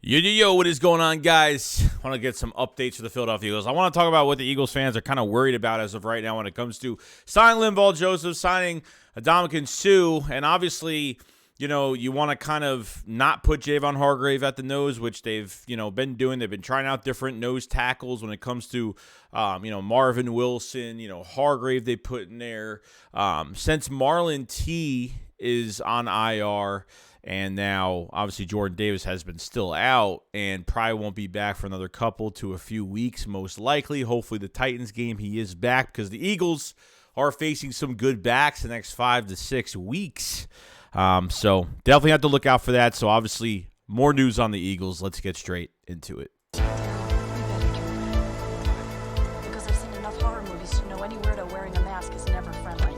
Yo, what is going on, guys? I want to get some updates for the Philadelphia Eagles. I want to talk about what the Eagles fans are kind of worried about as of right now when it comes to signing Linval Joseph, signing Ndamukong Suh, and obviously, you want to kind of not put Javon Hargrave at the nose, which they've, been doing. They've been trying out different nose tackles when it comes to, Marvin Wilson, Hargrave they put in there. Since Marlon T is on IR, and now, obviously, Jordan Davis has been still out and probably won't be back for another couple to a few weeks, most likely. Hopefully, the Titans game, he is back because the Eagles are facing some good backs the next 5 to 6 weeks. So, definitely have to look out for that. So, obviously, more news on the Eagles. Let's get straight into it. Because I've seen enough horror movies to know any weirdo wearing a mask is never friendly.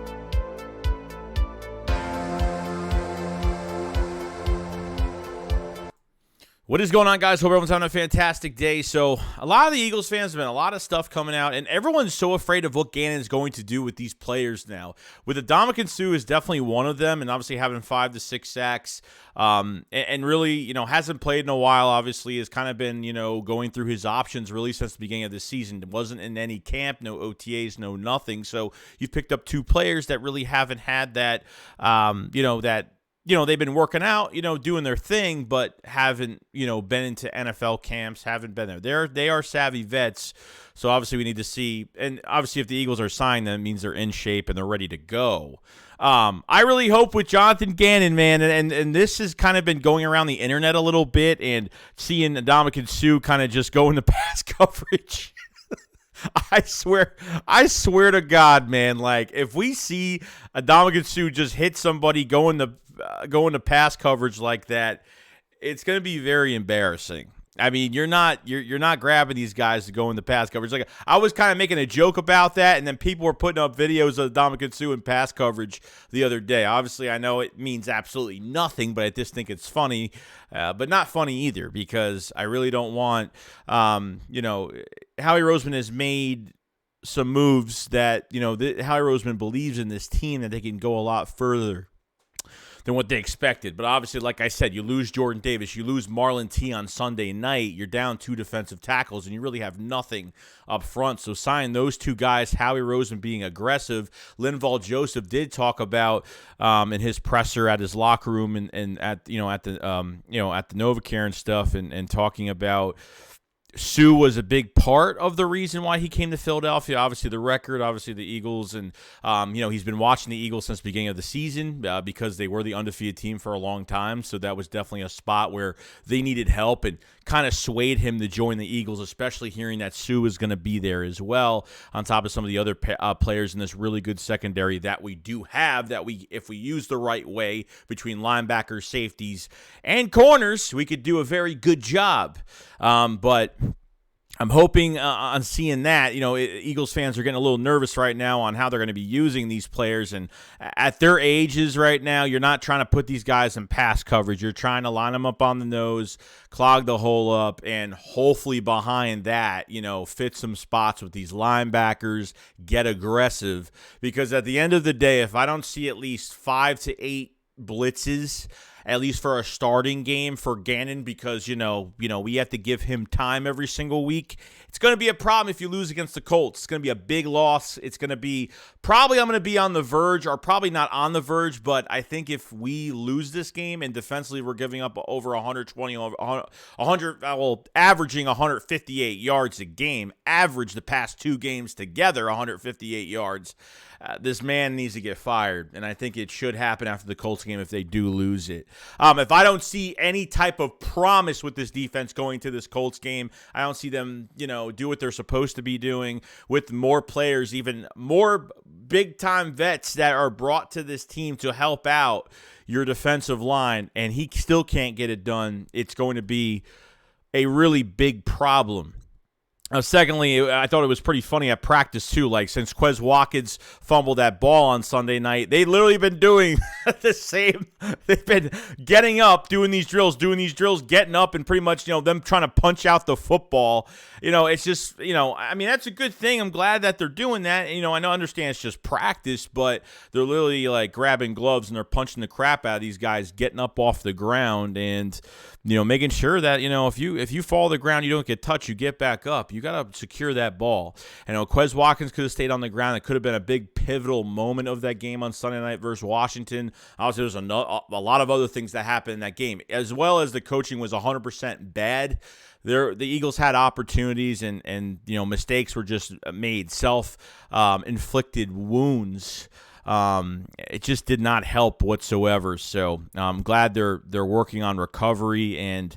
What is going on, guys? Hope everyone's having a fantastic day. So, a lot of the Eagles fans have been a lot of stuff coming out, and everyone's so afraid of what Gannon is going to do with these players now. With Ndamukong Suh is definitely one of them, and obviously having 5 to 6 sacks, and really, hasn't played in a while. Obviously, has kind of been, going through his options really since the beginning of the season. It wasn't in any camp, no OTAs, no nothing. So, you've picked up 2 players that really haven't had that, they've been working out, doing their thing, but haven't, been into NFL camps, haven't been there. They are savvy vets, so obviously we need to see, and obviously if the Eagles are signing them, it means they're in shape and they're ready to go. I really hope with Jonathan Gannon, man, and this has kind of been going around the internet a little bit, and seeing Ndamukong Suh kind of just go into pass coverage. I swear to God, man, like if we see Ndamukong Suh just hit somebody going to pass coverage like that, it's going to be very embarrassing. I mean, you're not grabbing these guys to go into pass coverage. Like I was kind of making a joke about that, and then people were putting up videos of Ndamukong Suh in pass coverage the other day. Obviously, I know it means absolutely nothing, but I just think it's funny, but not funny either, because I really don't want, Howie Roseman has made some moves that, Howie Roseman believes in this team that they can go a lot further than what they expected. But obviously, like I said, you lose Jordan Davis, you lose Marlon T on Sunday night, you're down 2 defensive tackles, and you really have nothing up front. So sign those 2 guys, Howie Roseman being aggressive. Linval Joseph did talk about in his presser at his locker room and at the NovaCare and stuff, and talking about Suh was a big part of the reason why he came to Philadelphia. Obviously, the record, obviously the Eagles, and he's been watching the Eagles since the beginning of the season because they were the undefeated team for a long time. So that was definitely a spot where they needed help, and kind of swayed him to join the Eagles, especially hearing that Suh is going to be there as well, on top of some of the other players in this really good secondary that we do have. That if we use the right way between linebackers, safeties, and corners, we could do a very good job. But I'm hoping on seeing that. Eagles fans are getting a little nervous right now on how they're going to be using these players. And at their ages right now, you're not trying to put these guys in pass coverage. You're trying to line them up on the nose, clog the hole up, and hopefully behind that, fit some spots with these linebackers, get aggressive. Because at the end of the day, if I don't see at least 5 to 8 blitzes, at least for a starting game for Gannon, because, we have to give him time every single week. It's going to be a problem if you lose against the Colts. It's going to be a big loss. It's going to be probably, I'm going to be on the verge, or probably not on the verge, but I think if we lose this game and defensively we're giving up over 100, averaging 158 yards a game, average the past 2 games together, 158 yards. This man needs to get fired, and I think it should happen after the Colts game if they do lose it. If I don't see any type of promise with this defense going to this Colts game, I don't see them, do what they're supposed to be doing with more players, even more big-time vets that are brought to this team to help out your defensive line, and he still can't get it done. It's going to be a really big problem. Secondly, I thought it was pretty funny at practice, too. Like, since Quez Watkins fumbled that ball on Sunday night, they literally been doing the same. They've been getting up, doing these drills, getting up, and pretty much, them trying to punch out the football. It's just, that's a good thing. I'm glad that they're doing that. I understand it's just practice, but they're literally, like, grabbing gloves and they're punching the crap out of these guys, getting up off the ground. And, making sure that, if you fall to the ground, you don't get touched, you get back up. You got to secure that ball. And Quez Watkins could have stayed on the ground. It could have been a big pivotal moment of that game on Sunday night versus Washington. Obviously, there's a lot of other things that happened in that game, as well as the coaching was 100% bad. The Eagles had opportunities, and mistakes were just made, self-inflicted wounds. It just did not help whatsoever. So I'm glad they're working on recovery and,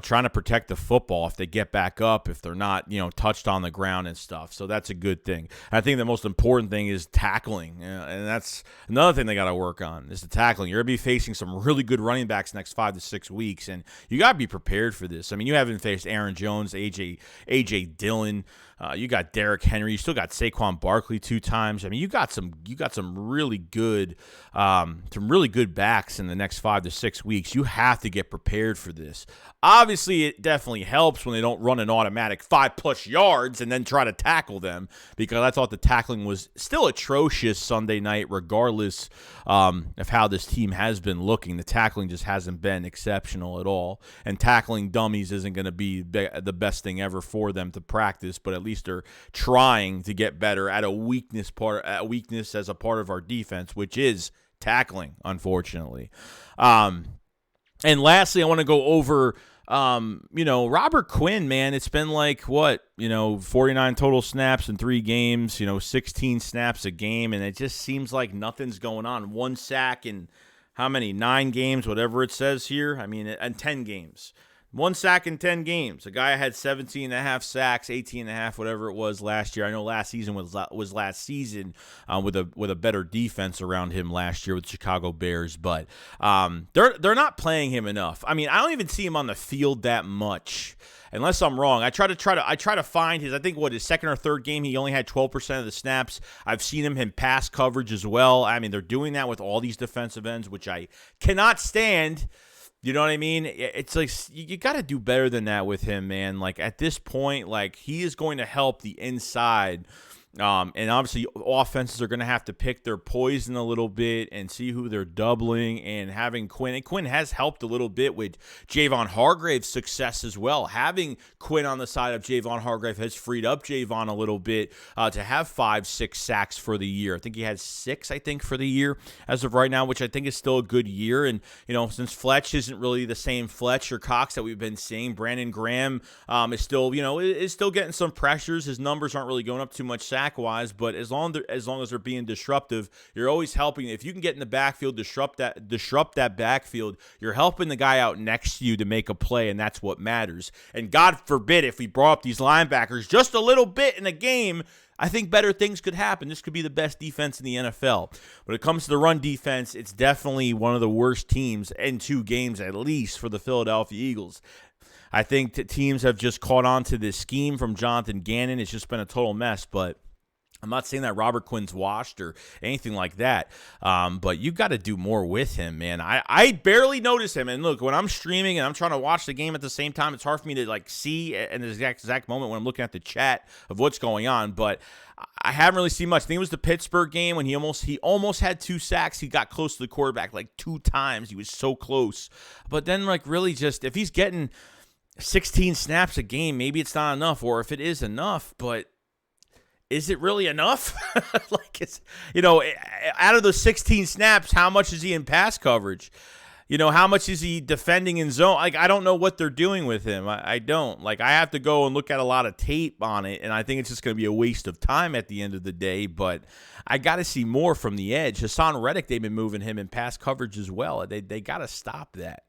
trying to protect the football if they get back up, if they're not, touched on the ground and stuff. So that's a good thing. I think the most important thing is tackling. And that's another thing they got to work on is the tackling. You're going to be facing some really good running backs next 5 to 6 weeks, and you got to be prepared for this. I mean, you haven't faced Aaron Jones, A.J. Dillon. You got Derrick Henry. You still got Saquon Barkley 2 times. I mean, you got some really good backs in the next 5 to 6 weeks. You have to get prepared for this. Obviously, it definitely helps when they don't run an automatic 5+ yards and then try to tackle them, because I thought the tackling was still atrocious Sunday night, regardless of how this team has been looking. The tackling just hasn't been exceptional at all, and tackling dummies isn't going to be the best thing ever for them to practice, but at least they're trying to get better at a weakness as a part of our defense, which is tackling, unfortunately. And lastly, I want to go over Robert Quinn, man. It's been like 49 total snaps in 3 games, 16 snaps a game, and it just seems like nothing's going on. 1 sack in how many? 9 games, whatever it says here. I mean, and 10 games. 1 sack in 10 games. A guy had 17.5 sacks, 18.5, whatever it was last year. I know last season was last season with a better defense around him last year with the Chicago Bears, but they're not playing him enough. I mean, I don't even see him on the field that much. Unless I'm wrong, I try to find his. I think his second or third game, he only had 12% of the snaps. I've seen him in pass coverage as well. I mean, they're doing that with all these defensive ends, which I cannot stand. You know what I mean? It's like you got to do better than that with him, man. Like at this point, like he is going to help the inside. And obviously offenses are going to have to pick their poison a little bit and see who they're doubling, and having Quinn. And Quinn has helped a little bit with Javon Hargrave's success as well. Having Quinn on the side of Javon Hargrave has freed up Javon a little bit to have 5-6 sacks for the year. I think he had 6, for the year as of right now, which I think is still a good year. And, since Fletch isn't really the same Fletch or Cox that we've been seeing, Brandon Graham is still, is still getting some pressures. His numbers aren't really going up too much sack-wise, but as long as they're being disruptive, you're always helping. If you can get in the backfield, disrupt that backfield, you're helping the guy out next to you to make a play, and that's what matters. And God forbid if we brought up these linebackers just a little bit in a game, I think better things could happen. This could be the best defense in the NFL. When it comes to the run defense, it's definitely one of the worst teams in 2 games at least for the Philadelphia Eagles. I think that teams have just caught on to this scheme from Jonathan Gannon. It's just been a total mess, but I'm not saying that Robert Quinn's washed or anything like that, but you got to do more with him, man. I barely notice him, and look, when I'm streaming and I'm trying to watch the game at the same time, it's hard for me to see in the exact moment when I'm looking at the chat of what's going on, but I haven't really seen much. I think it was the Pittsburgh game when he almost had 2 sacks. He got close to the quarterback 2 times. He was so close, but then really just if he's getting 16 snaps a game, maybe it's not enough, or if it is enough, but is it really enough? It's, out of those 16 snaps, how much is he in pass coverage? How much is he defending in zone? I don't know what they're doing with him. I don't. I have to go and look at a lot of tape on it, and I think it's just going to be a waste of time at the end of the day, but I got to see more from the edge. Hassan Reddick, they've been moving him in pass coverage as well. They got to stop that.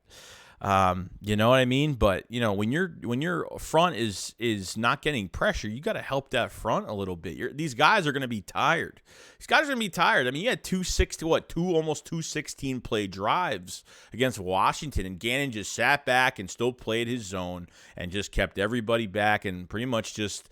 You know what I mean? But when your front is not getting pressure, you got to help that front a little bit. These guys are going to be tired. These guys are going to be tired. I mean, you had almost 2 16-play drives against Washington, and Gannon just sat back and still played his zone and just kept everybody back and pretty much just.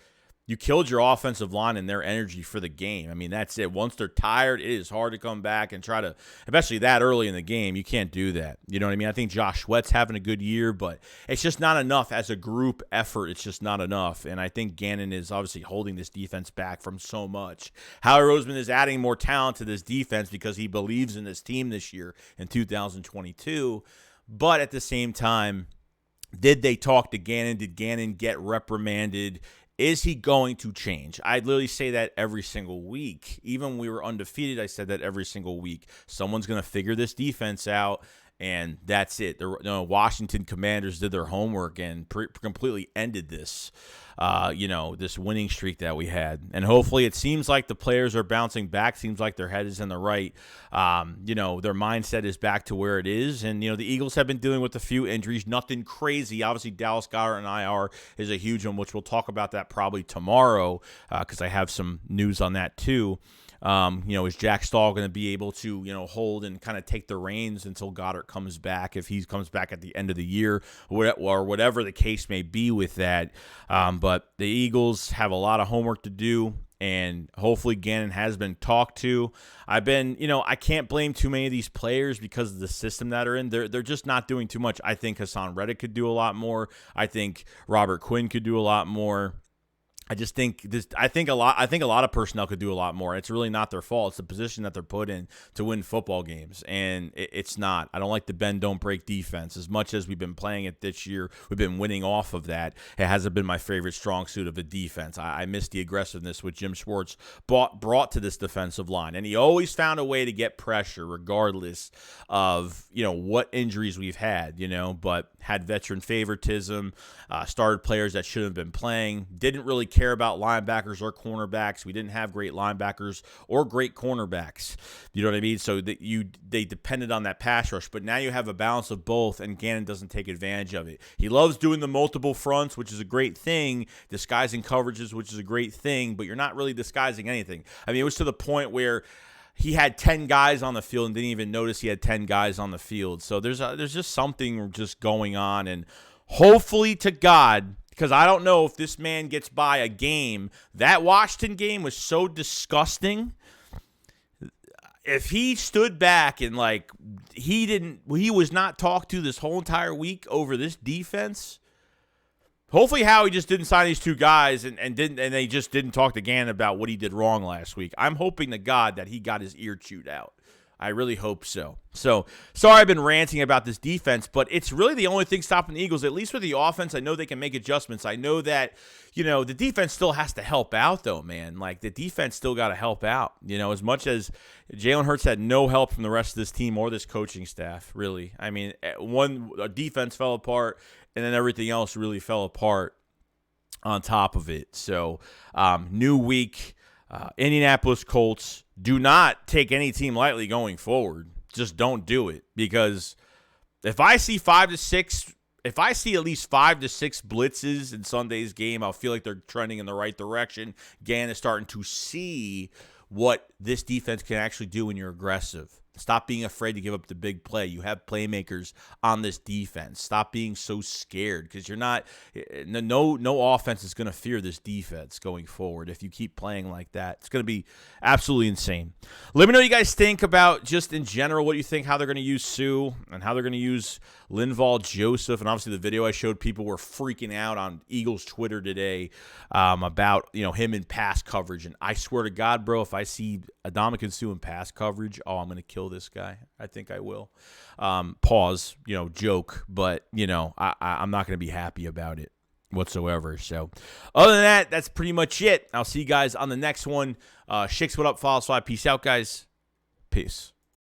You killed your offensive line and their energy for the game. I mean, that's it. Once they're tired, it is hard to come back and try to, especially that early in the game, you can't do that. You know what I mean? I think Josh Sweat's having a good year, but it's just not enough as a group effort. It's just not enough. And I think Gannon is obviously holding this defense back from so much. Howie Roseman is adding more talent to this defense because he believes in this team this year in 2022. But at the same time, Did they talk to Gannon? Did Gannon get reprimanded? Is he going to change? I literally say that every single week. Even when we were undefeated, I said that every single week. Someone's going to figure this defense out, and that's it. The Washington Commanders did their homework and completely ended this, this winning streak that we had. And hopefully it seems like the players are bouncing back. Seems like their head is in the right. Their mindset is back to where it is. And, the Eagles have been dealing with a few injuries. Nothing crazy. Obviously, Dallas Goedert and IR is a huge one, which we'll talk about that probably tomorrow because I have some news on that too. Is Jack Stahl going to be able to, hold and kind of take the reins until Goddard comes back, if he comes back at the end of the year or whatever the case may be with that. But the Eagles have a lot of homework to do, and hopefully Gannon has been talked to. I can't blame too many of these players because of the system that are in. They're just not doing too much. I think Hassan Reddick could do a lot more. I think Robert Quinn could do a lot more. I think a lot of personnel could do a lot more. It's really not their fault. It's the position that they're put in to win football games, and it's not. I don't like the bend, don't break defense. As much as we've been playing it this year, we've been winning off of that. It hasn't been my favorite strong suit of the defense. I miss the aggressiveness which Jim Schwartz brought to this defensive line, and he always found a way to get pressure regardless of what injuries we've had. But had veteran favoritism, started players that shouldn't have been playing, didn't really care about linebackers or cornerbacks. We didn't have great linebackers or great cornerbacks. You know what I mean? So that they depended on that pass rush. But now you have a balance of both, and Gannon doesn't take advantage of it. He loves doing the multiple fronts, which is a great thing, disguising coverages, which is a great thing, but you're not really disguising anything. I mean, it was to the point where he had 10 guys on the field and didn't even notice he had 10 guys on the field. So there's just something just going on, and hopefully to God, because I don't know if this man gets by a game. That Washington game was so disgusting. If he stood back and he was not talked to this whole entire week over this defense. Hopefully Howie just didn't sign these two guys and they just didn't talk to Gannon about what he did wrong last week. I'm hoping to God that he got his ear chewed out. I really hope so. So, sorry I've been ranting about this defense, but it's really the only thing stopping the Eagles, at least with the offense. I know they can make adjustments. I know that, the defense still has to help out, though, man. Like, the defense still got to help out. As much as Jalen Hurts had no help from the rest of this team or this coaching staff, really. I mean, a defense fell apart, and then everything else really fell apart on top of it. So, new week, Indianapolis Colts. Do not take any team lightly going forward. Just don't do it, because if I see at least 5 to 6 blitzes in Sunday's game, I'll feel like they're trending in the right direction. Gannon is starting to see what this defense can actually do when you're aggressive. Stop being afraid to give up the big play. You have playmakers on this defense. Stop being so scared, because you're not. No offense is going to fear this defense going forward if you keep playing like that. It's going to be absolutely insane. Let me know what you guys think about just in general. What do you think? How they're going to use Sue and how they're going to use Linval Joseph, and obviously the video I showed, people were freaking out on Eagles Twitter today about him in pass coverage. And I swear to God, bro, if I see Ndamukong Suh in pass coverage, I'm going to kill this guy. I think I will. Pause, joke, but I'm not going to be happy about it whatsoever. So other than that, that's pretty much it. I'll see you guys on the next one. SHAKESQUAD up, follow, slide. Peace out, guys. Peace.